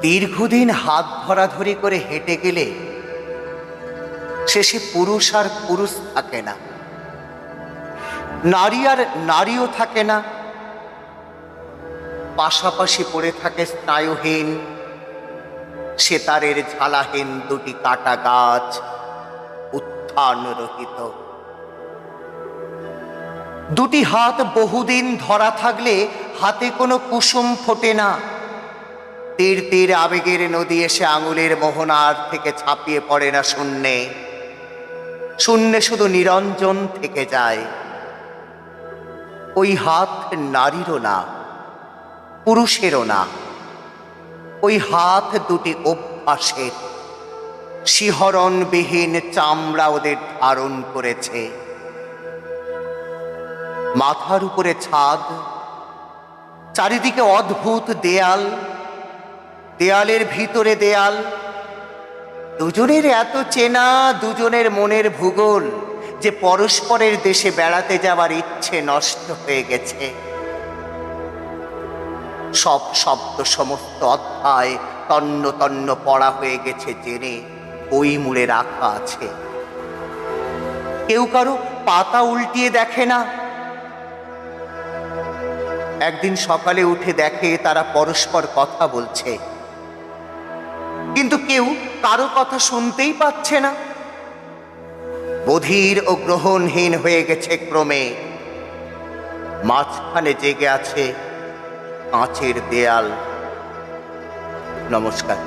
দীর্ঘদিন হাত ধরাধরি করে হেঁটে গেলে শেষে পুরুষ আর পুরুষ থাকে না, নারী আর নারীও থাকে না। পাশাপাশি পড়ে থাকে স্নায়ুহীন সেতারের ঝালাহীন দুটি কাটা গাছ, উত্থান রহিত। দুটি হাত বহুদিন ধরা থাকলে হাতে কোনো কুসুম ফোটে না। তীর তীর আবেগের নদী এসে আঙুলের মোহনার থেকে ছাপিয়ে পড়ে না শূন্যে। শূন্যে শুধু নিরঞ্জন থেকে যায়। ওই হাত নারীরও না, পুরুষেরও না। ওই হাত দুটি অভ্যাসের, শিহরণবিহীন চামড়া ওদের ধারণ করেছে। মাথার উপরে ছাদ, চারিদিকে অদ্ভুত দেয়াল, দেয়ালের ভিতরে দেয়াল। দুজনের এত চেনা, দুজনের মনের ভূগোল, যে পরস্পরের দেশে বেড়াতে যাওয়ার ইচ্ছে নষ্ট হয়ে গেছে। সব শব্দ, সমস্ত অধ্যায় তন্ন তন্ন পড়া হয়ে গেছে জেনে বই মুড়ে রাখা আছে। কেউ কারো পাতা উল্টিয়ে দেখে না। একদিন সকালে উঠে দেখে তারা পরস্পর কথা বলছে, কিন্তু কেউ কারো কথা শুনতেই পাচ্ছে না। বধির ও গ্রহণহীন হয়ে গেছে ক্রমে। মাঝখানে জেগে আছে কাঁচের দেয়াল। নমস্কার।